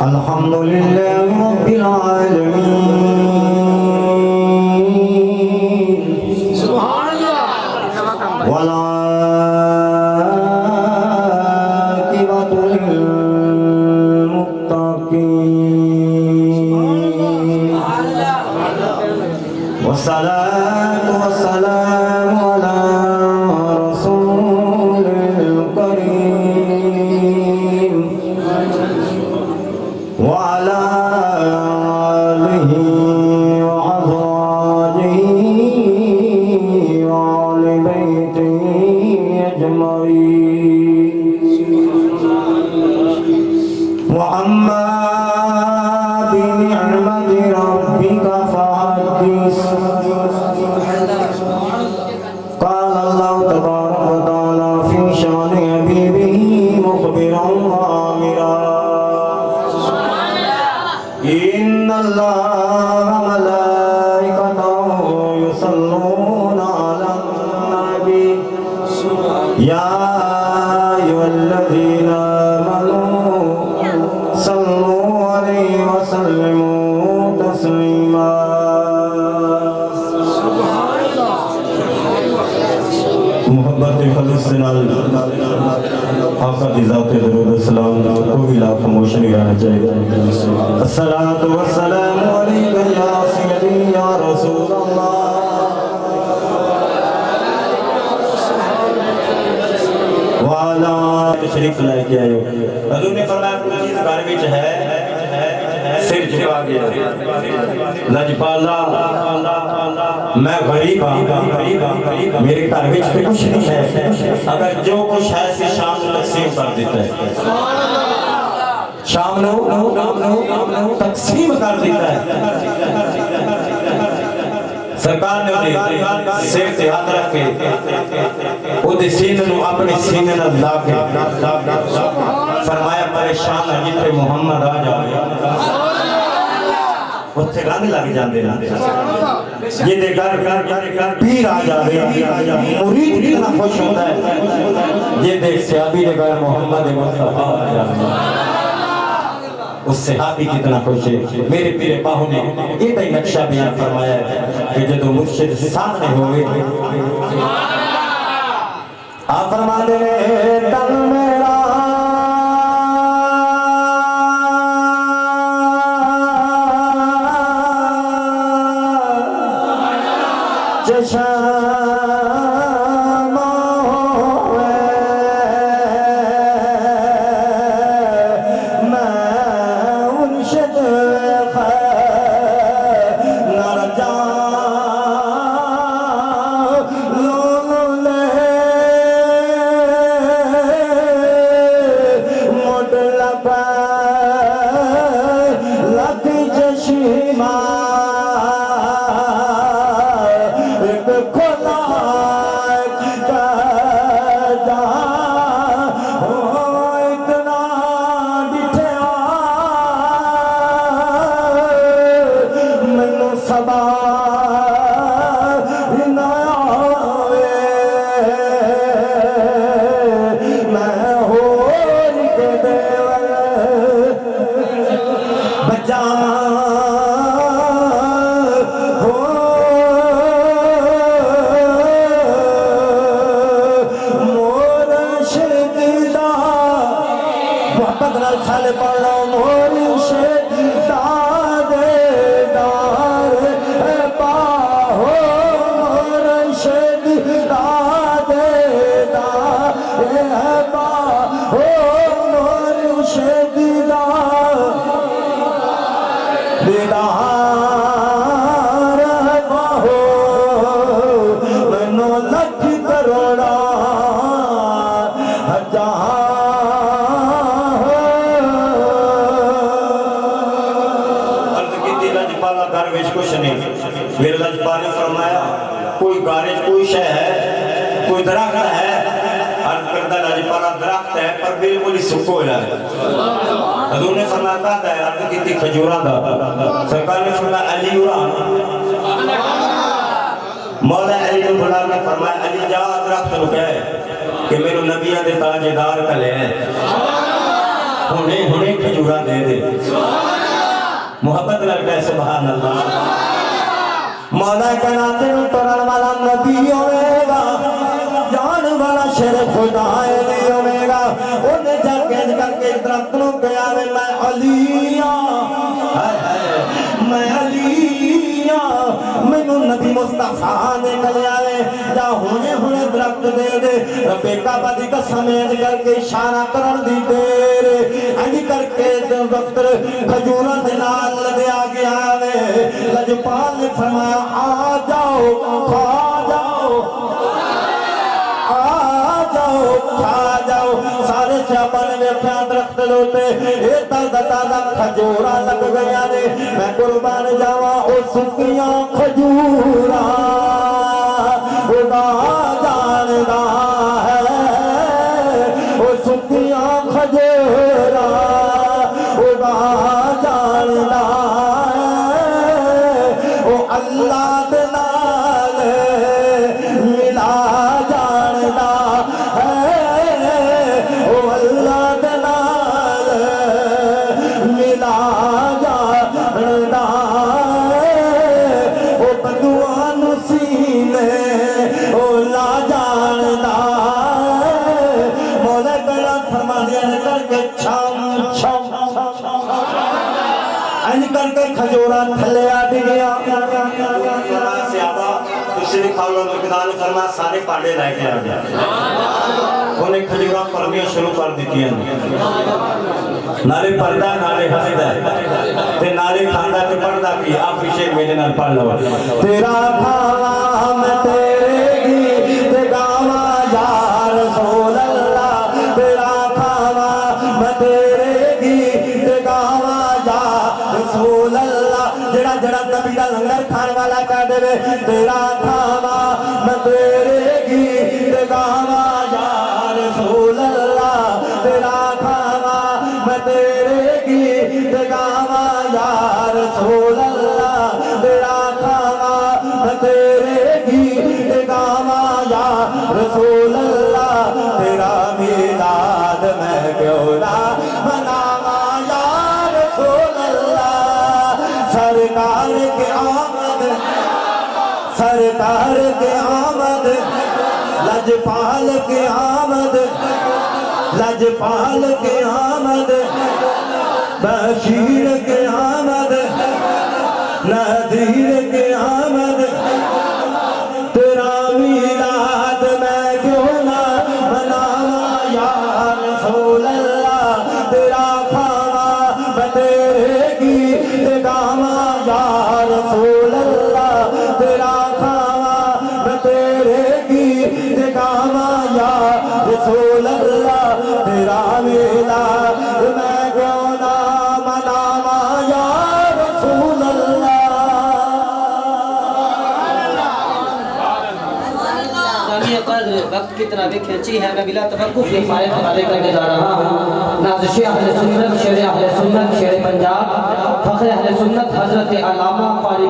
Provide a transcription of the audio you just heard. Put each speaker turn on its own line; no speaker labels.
Alhamdulillah Rabbil Alamin. Subhanallah. Wal aqibatu lil muttaqin. Wassalatu wassalamu ala rasulil karim wa ala alihi wa azwajihi wa ali baitihi ajma'in. Wa amma bi ni'mati rabbika fahaddis. قال الله تبارك وتعالى في شأن حبيبه مخبرا وآمرا إن الله وملائكته يصلون على النبي يا أيها الذين آمنوا صلوا عليه وسلموا تسليما. محبت خالص نال آقا دی ذات درود السلام کو بھی لا خاموش نہیں رہنا چاہیے. الصلاۃ والسلام علیک یا سیدی یا رسول اللہ. وعلا تشریف لے کے آئے. حضور نے فرمایا کوئی چیز گھر وچ ہے سر جھکا گیا لجپالا میں غریب ہوں میرے گھر وچ کچھ نہیں ہے اگر جو کچھ ہے سے شام کو تقسیم کر دیتا ہے شام کو تقسیم کر دیتا ہے. سرکار نے سر تے ہاتھ رکھ کے اودے سینے نو اپنے سینے نال لا کے فرمایا پریشان ہے جتھے محمد آ جائے اتھے رنگ لگ جاندے نا یہ دے گھر پیر آ جائے مرید کتنا خوش ہوتا ہے یہ دے صحابی دے گھر محمد مصطفیٰ آ جائے اس صحابی کتنا خوش ہے. میرے پیرے پاہو نے یہ دے نقشہ بیان فرمایا ہے کہ جدو مرشد سامنے ہوئے آپ فرما دے دل میرا چشم ہوئے میں مرشد نر جان لے مڈ لبا لگ چشمہ کوئی درخت ہے عرض کردہ لاجپالا درخت ہے پر بالکل ہی سکو ہے حضور نے فرماتا ہے عرض کی تھی کھجوران دا سرکار نے فرمایا علی وران مولا علی نے بلا نے فرمایا علی جا درخت رکے کہ میرے نبیان دے تاجدار کلے ہیں ہونے کھجوران دے دے محبت لگتا ہے سبحان اللہ مولا کائنات نو ترن والا نبی ہوے گا جان والا شیر خدا علی ہوے گا اونے جا کے کر کے درخت نو کہیا وے میں علی ہاں میں علی ہاں مینوں نبی مصطفیٰ نے کہیا وے جا ہونے درخت دے دے رب کعبہ دی قسم کر کے اشارہ کرن دی دیر انج کر کے وقت کھجوراں دے نال لگیا گیا وے لجپال نے فرمایا آ جاؤ کھا جاؤ آ جاؤ کھا جاؤ سارے صحابہ نے ویکھیا درخت لوٹے اے تازہ کھجوراں لگ گیا نے میں قربان جاواں او سکیاں کھجوراں خدا جاندا ہے او سکیاں کھجوراں خدا جاندا اللہ دے نال ملا جاندا ہے او اللہ دے نال ملا جاندا ہے او بدواں نوں سینے او لا جاندا ہے مولا گلا فرمایا نے کر کے چھم چھم انج کر کے کھجوراں تھلے آ گیا تشریف خاور مقدار نے فرمایا سارے پانڈے لے کے آ گیا انہیں کھجوراں پڑھنیاں شروع کر دیتی ہیں نارے پردہ نارے ہسدہ تے نارے کھاندہ تے پردہ کی آپ پیچھے میرے نال پڑھ لو تیرا کھاوا میں تیرے گیت گاواں یا رسول اللہ تیرا کھاوا میں تیرے گیت گاواں یا رسول اللہ جڑا نبی دا لنگر کھان والا کہہ دے تیرا کھاوا میں تیرے گیت گاواں یا رسول اللہ تیرا کھاوا میں تیرے گیت گاواں یا رسول اللہ تیرا کھاوا میں تیرے گیت گاواں یا رسول اللہ تیرا میلاد میں کیوں نہ مناواں یا رسول اللہ سرکار کے آمد سرکار کے آمد لجپال کے آمد لجپال کے آمد بشیر کے آمد نذیر کے آمد تیرا میلاد میں کیوں نہ مناواں یا رسول اللہ تیرا کھاوا میں تیرے گیت گاواں یا رسول اللہ تیرا کھاوا میں تیرے گیت گاواں یا رسول اللہ تیرا میلاد میں کیوں نہ مناواں یا رسول اللہ
وقت کتنا بھی کھینچی ہے میں بلا توقف یہ فائد حوالے کرنے جا رہا ہوں نازش اہل سنت شعر اہل سنت شعر پنجاب فخر اہل سنت حضرت علامہ قاری